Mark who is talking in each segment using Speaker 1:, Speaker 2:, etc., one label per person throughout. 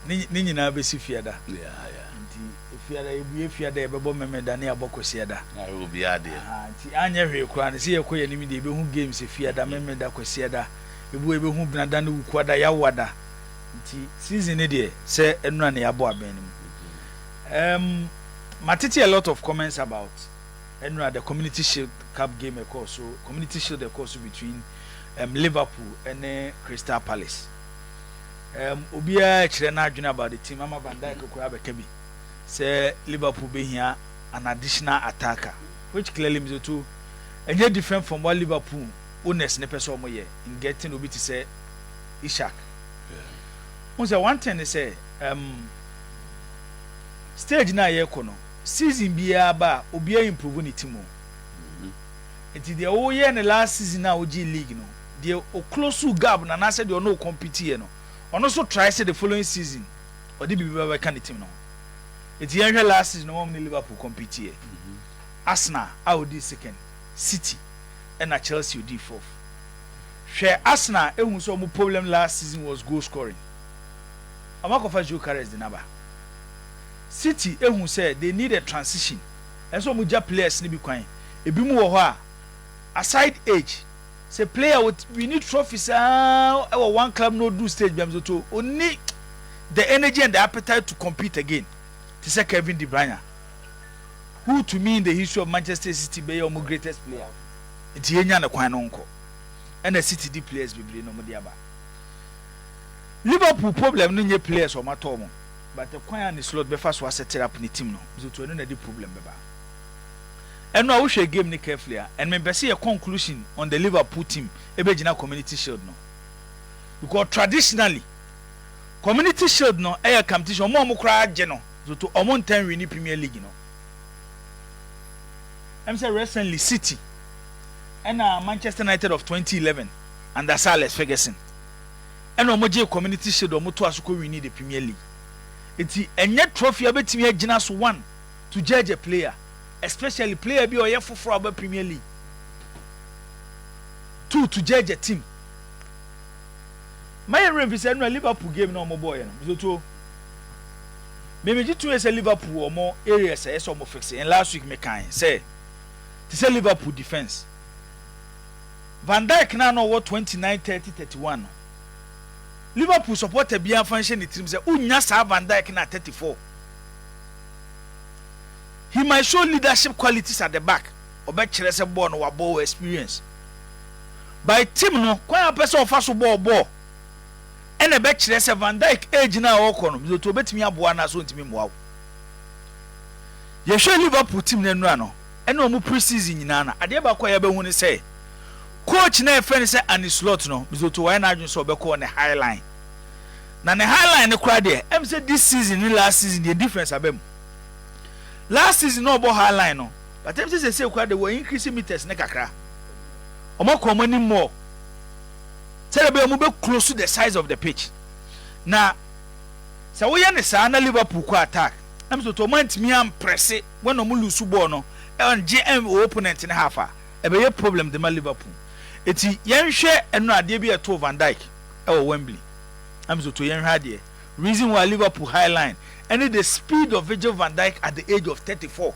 Speaker 1: Ni nyina be si fiada. Nti fiada ebue fiada e bebo memeda na abokosiada.
Speaker 2: Na obi ade.
Speaker 1: Nti anya hwe kwa ne se yekoye ni mi de be hu games fiada memeda kosiada. Ebu ebe hu binada na wukwada ya wada. Nti season ni de se enura na yabo aben ni. Matiti a lot of comments about enura the Community Shield Cup game course, so Community Shield the course between Liverpool and Crystal Palace. Obia kire na adwene about the team Mama Van Dijk ko abeka bi say Liverpool be here an additional attacker, which clearly means to enye different from what Liverpool owners ne person mo ye in getting obi to say Ishak. Yeah. Say one thing they say stage na ye kono season bia ba obi improve ni team. Enti the o ye ne last season na oji league no the o close gap na say the no compete here no. Ono so try say the following season or the bibi can the team no. Enti yen last season no one Liverpool compete here. Arsenal out this second, City and Chelsea did fourth. Share Arsenal ehun so mo problem last season was goal scoring. Amakofa Joe carries the number. City ehun say they need a transition. And so mo ja players ni bi kwan. Ebi mu wo ho a aside age say player we need trophies one club no do stage biam to only the energy and the appetite to compete again. To say Kevin De Bruyne, who to me in the history of Manchester City be your greatest player. It's yenya na kwan no nko. And the City di players be no mo dia ba. Liverpool problem no nye players o mato mo. But the kwan and the slot be fast was set up ni team no. So to no na di problem be ba. And now we share game ni carefully and me be see a conclusion on the Liverpool team e be gina Community Shield no. Because traditionally Community Shield no e competition mo kra agye no. So to amount 10 win Premier League no. I'm say recently City and Manchester United of 2011 under Sir Alex Ferguson. And omoje Community Shield omoto asoko win the Premier League. Enti enye trophy abetimi agina so one to judge a player, especially player bi oye foforo about Premier League. Two to judge a team. My represent no Liverpool game no mo boy no. So to me ji two say Liverpool or more areas say so mo fix. And last week me kan say to say Liverpool defense. Van Dijk na no what 29 30 31. Liverpool supporter bia function the team say unya sa Van Dijk na 34. He might show leadership qualities at the back. Obe kire say ball no wa ball experience. By team no kwan person of so ball. And be kire say Van Dijk age na o ko no to betimi aboa na so ntimi moa. Ye show Liverpool team na nura no. And no mu pre-season nyina na ade ba kwa ya be hu ni say coach na friend say an slot no so to why na adwun so be call on the high line na the high line no kra there em say this season ni last season the difference abem last season no bo high line no but em say kra there were increase meters ne kakra omo ko mo ni more say be mo be close to the size of the pitch na say we yan say na Liverpool ko attack em so to man timi am press when no mo lose ball no on GM opponent in half e be problem de Liverpool eti yenhwe eno ade bi eto Van Dijk e Wembley am so to yenhwe ade reason why Liverpool high line and the speed of Virgil van Dijk at the age of 34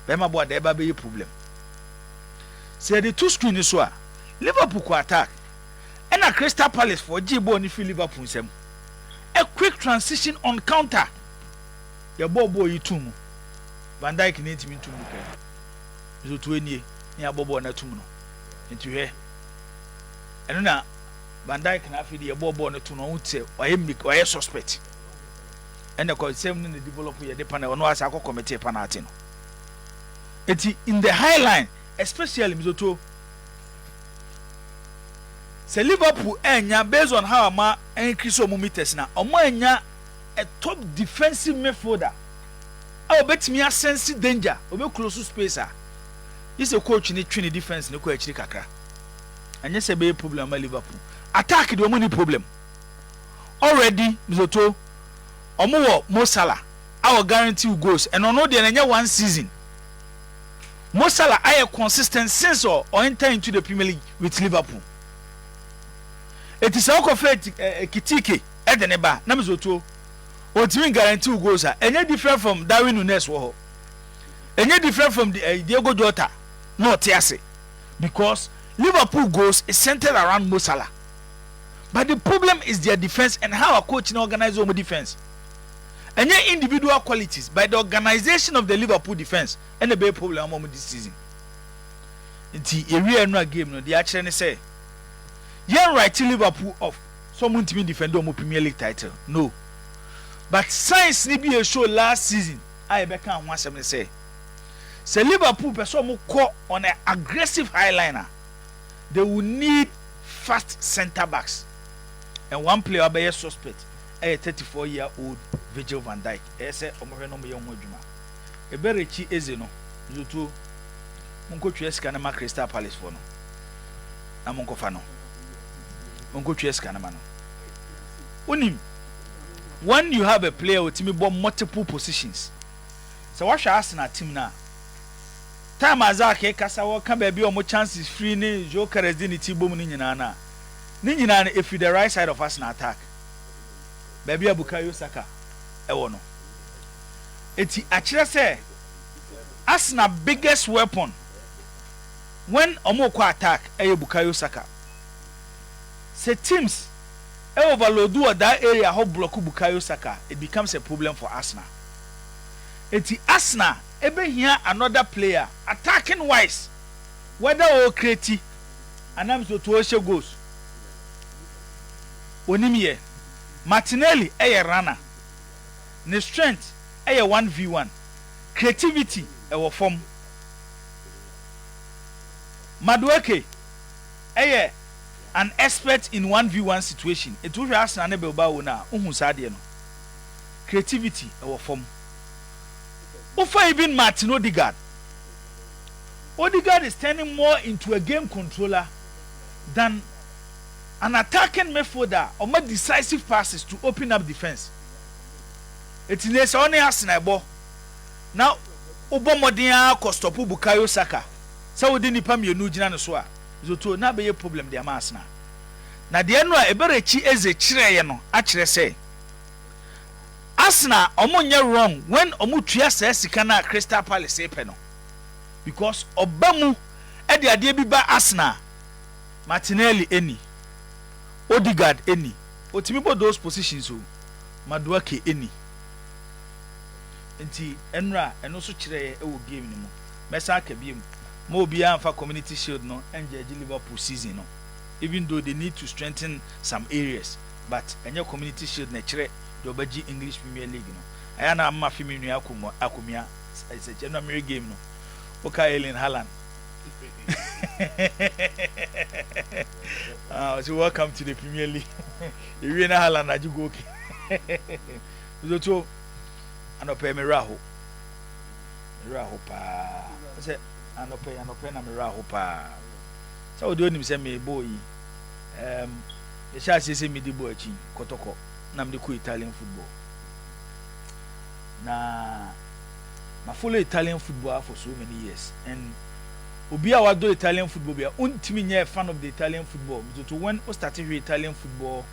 Speaker 1: be ma boy there be problem say the two screen so a Liverpool ko attack and a Crystal Palace for G-ball ni fi Liverpool sem a quick transition on counter your ball you two Van Dijk need to to look so to enie ni abobo na tum no enti hwe eno na Van Dijk na afi de abobo na tum no wote oye suspect and the same no develop ye de panel no asa committee penalty no enti in the high line especially mizoto say Liverpool enya based on how ama increase o meters na omo enya a top defensive midfielder a obetimi a sense danger obe close space a this a coach ni twin defense ni ko akiri kakra anya se be problem ma Liverpool attack the omo ni problem already mizoto omo wo Mo Salah our guarantee goals and ono de anya one season Mo Salah are consistent since or enter into the Premier League with Liverpool it is all kitike edene ba na mezoto otimi guarantee goals a any different from Darwin Nunes wo ho any different from the Diego Jota no tiase because Liverpool goals is centered around Mo Salah. But the problem is their defense and how a coach can organize their defense. And your individual qualities by the organization of the Liverpool defense and the big problem this season. The area no game no they actually say you right Liverpool off someone to defend the Premier League title. No. But science ni be a show last season. I be can one say Liverpool person mo call on an aggressive highliner. They will need fast center backs. And one player be a suspect, a 34-year-old Virgil van Dijk. Say omo no mo ye omo djuma. E berechi eze no. Zutu monko tweska na Crystal Palace for no. Na monko fa no. Monko tweska na ma no. Unim when you have a player with me bomb multiple positions. So what shall Arsenal team now? Time azake kasa wo kan ba bi omo chances free ni Jokeres di ni ti bom ni nyina na. Ni nyina na if the right side of Arsenal attack. Ba bi Bukayo Saka e wo no. Eti akire say Arsenal biggest weapon when omo ko attack e Bukayo Saka. Say teams overload or that area how block Bukayo Saka, it becomes a problem for Arsenal. Eti Arsenal ebe here another player attacking wise whether or creative and I'm so to goes. Onimie Martinelli a runner. Ne strength a 1v1. Creativity a form. Madueke a an expert in 1v1 situation. It will ask an Ebelba na Umusadiano. Creativity or form. Ufa even Martin Odegaard. Odegaard is turning more into a game controller than an attacking midfielder or more decisive passes to open up defense. It is only Arsenal. Now, Obomodia Kostopu Bukayo Saka. So we didn't pay me Nujina Swa. Zoto na be problem de Arsenal. Na de no a eberechi eze kire ye no a kire say Arsenal omonye wrong when omutua say sika na Crystal Palace pe no because obamu e de ade bi ba Arsenal Martinelli eni Odegaard eni otimi bo those positions o Madueke eni enti enra eno so kire e wo game ni mo mesa ka biem mo bia for community shield no enje Liverpool season no even though they need to strengthen some areas but enye community shield na kire the obaji English Premier League no aya na amma fi minu akumia it's a January game no oka Erling Haaland so welcome to the Premier League you na Haaland ajugo okay so to anope meraho pa say anope na meraho pa so we do nim say me boy e sha say me di boy achi kotoko na me ko Italian football na ma follow Italian football for so many years and obi a wado Italian football bia untimi nya fan of the Italian football to when I started with Italian football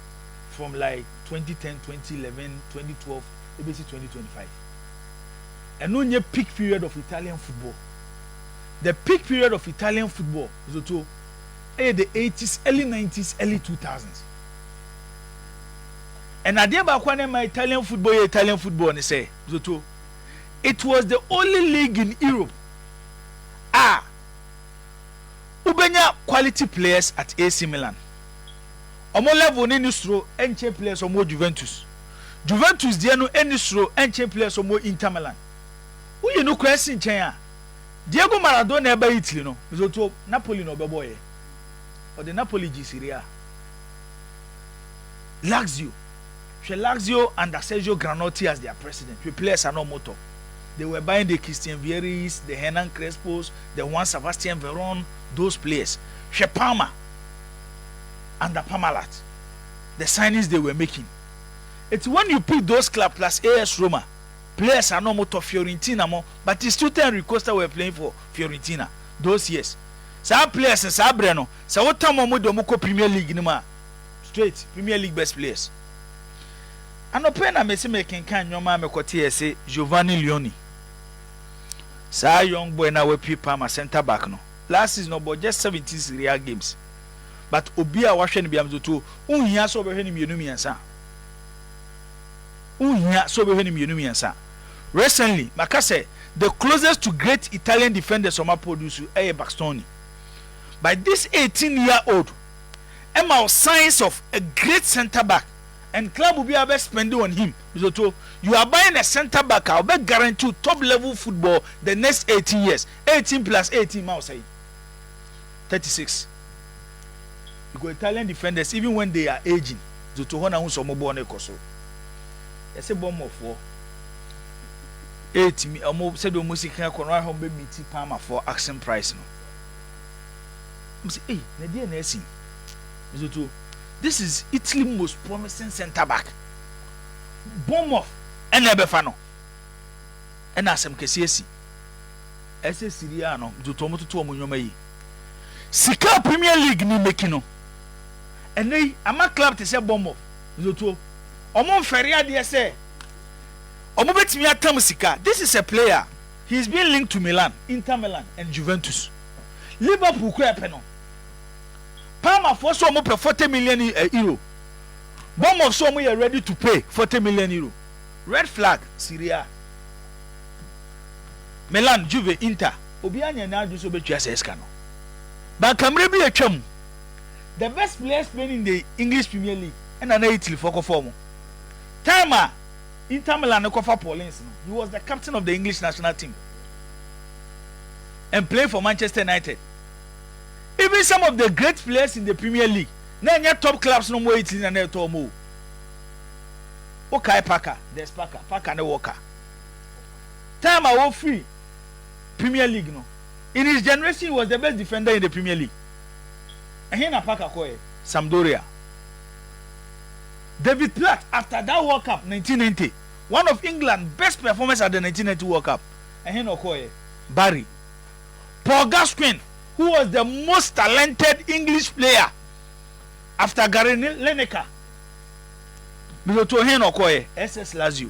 Speaker 1: from like 2010 2011 2012 ABC 2025 and no nye peak period of Italian football. The peak period of Italian football is to the 80s, early 90s, early 2000s. And Adiaba Kwane my Italian football and say Zoto, it was the only league in Europe. Ubenya quality players at AC Milan. Omo level ni nistro enche players omo Juventus. Juventus dia no enistro enche players omo Inter Milan. Uye no kwesi nchen a Diego Maradona eba Italy no Zoto Napoli no beboye. Or the Napoli G Serie A. Lazio and Sergio Granotti as their president. We players are no motor. They were buying the Christian Vieris, the Hernan Crespos, the Juan Sebastian Veron, those players. Parma and the Parmalat. The signings they were making. It's when you put those clubs plus AS Roma, players are no motor Fiorentina more, but it's still Henry Costa were playing for Fiorentina those years. Some players in Sabreno, so what time we do Premier League in straight Premier League best players. And open na me say making kan nyoma me kote say Giovanni Leoni. Sa young boy na we pipa ma center back no. Last season no just 17 Serie games. But obi a wahwe ne biam to unhia so obehwe ne mienu miensa. Unhia so obehwe ne mienu miensa. Recently, Makase, the closest to great Italian defenders Oma produce Bastoni. By this 18-year-old, Emma signs of a great center back, and club will be able to spend on him. So you are buying a center back, I'll be guaranteed top level football the next 18 years. 18 plus 18 miles, say 36. You go Italian defenders even when they are aging. So to honor who's more born a coso. It's a bomb of war. 8 me almost said the music can corner home baby tea palmer for action price. No, say, hey, Nadia Nessie. So this is Italy's most promising center back. Bomb off and Nebefano. And as some Kesiesi. Ese Siriano, Zutomo to Omunyomayi. Sika Premier League ni Mekino. And they ama club to say bomb off. Zuto. Omon Feria de say. Omobetimi atam sika. This is a player. He's been linked to Milan, Inter Milan, and Juventus. Liverpool kura peno. Palmer for so mo pay 40 million euro. Bomb of so mo are ready to pay 40 million euro. Red flag, Syria. Milan, Juve, Inter. Obi anya na do so betua seska no. But Camre bi atwam. The best players playing in the English Premier League and na Italy for form. Timer Inter Milan kofa Paulins. He was the captain of the English national team and played for Manchester United. Even some of the great players in the Premier League, na top clubs no more Italy na to mo. Okay, Parker, there's Parker no Walker. Time I was free Premier League no. In his generation, he was the best defender in the Premier League. And here na Parker koye Sampdoria. David Platt, after that World Cup 1990, one of England's best performers at the 1990 World Cup. And here no koye Barry. Paul Gascoigne, who was the most talented English player after Gary Lineker. Because here no koye SS Lazio.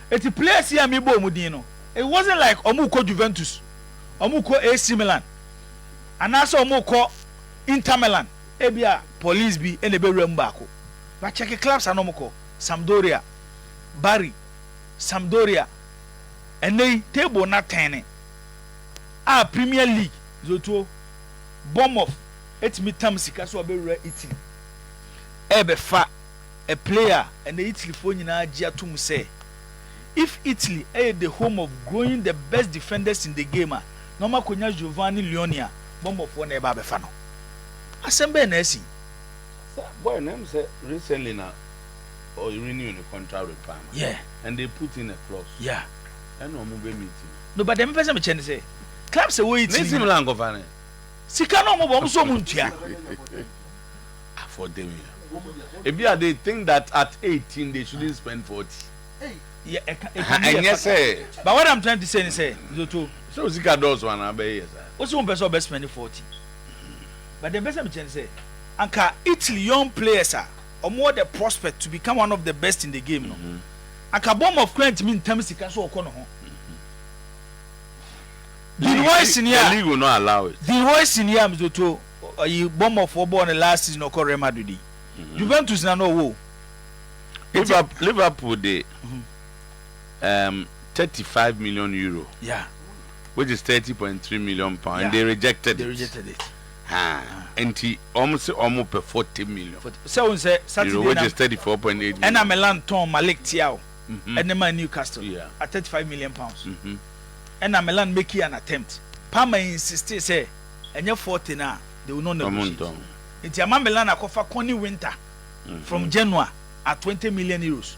Speaker 1: It's a place here me bo mudino. It wasn't like Omuko Juventus, Omuko AC Milan, and also Omuko Inter Milan. Ebia Police be and ebe rembako. But check clubs are Omuko Sampdoria, Bari, Sampdoria, and they table not 10. Premier League Zoto bomb off. It's me tamsika so be re eating. Ebe fa a player and the Italy phone na gia to say. If Italy is the home of growing the best defenders in the game, normal konya Giovanni Leoni, bomb of one eba befano. Asembe na esi.
Speaker 2: Boy, name say recently now, or renewing the contract with Palmer.
Speaker 1: Yeah.
Speaker 2: And they put in a clause.
Speaker 1: Yeah.
Speaker 2: And no move meeting.
Speaker 1: No, but them person me change say. Clubs away Italy.
Speaker 2: Nisi Milan go fane.
Speaker 1: Sika no mo bom so muntua.
Speaker 2: For them. If they think that at 18 they shouldn't spend 40.
Speaker 1: Yeah,
Speaker 2: and yes, say.
Speaker 1: But what I'm trying to say is, Zoto.
Speaker 2: So Zika does one obey yes.
Speaker 1: Also, one person best spend 40. But the best I'm trying to say, Anka Italy young players are or more the prospect to become one of the best in the game. No, Anka bomb of current mean terms he can so corner home. The voice in here,
Speaker 2: the league will not allow it.
Speaker 1: The voice in here, Zoto, you bomb of football in the last season, or Real Madrid. Juventus na no wo.
Speaker 2: Liverpool they 35 million euro.
Speaker 1: Yeah.
Speaker 2: Which is 30.3 million pounds.
Speaker 1: Yeah.
Speaker 2: And they rejected
Speaker 1: it.
Speaker 2: And he almost 40 million.
Speaker 1: So on say Saturday
Speaker 2: which is 34.8 million.
Speaker 1: And I'm Milan Tom Malik Tiao. And then my Newcastle at 35 million pounds. And I'm Milan making an attempt. Palmer insisted say and you're 40 now, they will not negotiate. It's a Milan akofa Connie Winter from Genoa at 20 million euros.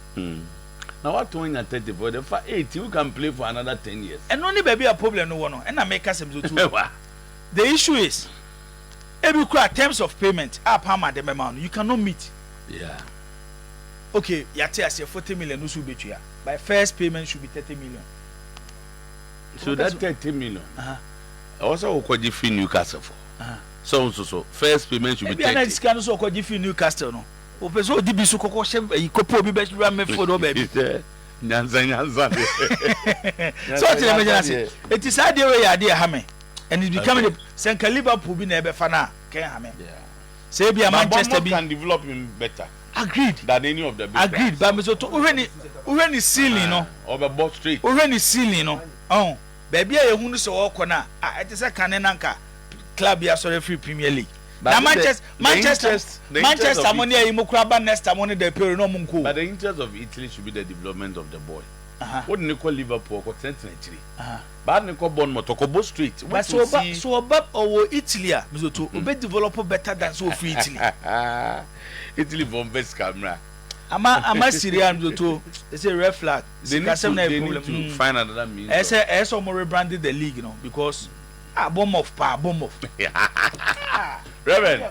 Speaker 2: Now what doing at 34? The for 80 you can play for another 10 years.
Speaker 1: And only baby a problem no one. And I make us too. The issue is every terms of payment Palmer the amount you cannot meet.
Speaker 2: Yeah.
Speaker 1: Okay, yate as 40 million no should be here. By first payment should be 30 million.
Speaker 2: So that 30 million. Also what you feel Newcastle for. So first payment should be 30.
Speaker 1: Maybe scan so called if you Newcastle no. O peso di bi so kokko she kopo bi be run me for no baby.
Speaker 2: Nyanza.
Speaker 1: So tell me just it is idea way idea ha me. And it's becoming Senka Liverpool bi na e be fa na can ha me.
Speaker 2: Yeah.
Speaker 1: Say be a Manchester bi
Speaker 2: can develop him better.
Speaker 1: Agreed.
Speaker 2: Than any of the big
Speaker 1: Agreed. But me so to uheni ceiling no.
Speaker 2: Over both straight.
Speaker 1: Uheni ceiling no. Oh. Baby a hunu so wo kona. It is a kanenanka club ya so free Premier League. Now Manchester money imokraba next money the pay no munku.
Speaker 2: But the interest of Italy should be the development of the boy. What do you call Liverpool ko century? But you call Bournemouth ko both straight.
Speaker 1: But so bab or Italy me to be develop better than so free Italy.
Speaker 2: Italy from best camera.
Speaker 1: Ama Syrian to it's a red flag.
Speaker 2: They need to find another means.
Speaker 1: As more rebranded the league, you know, because bomb of.
Speaker 2: Reverend.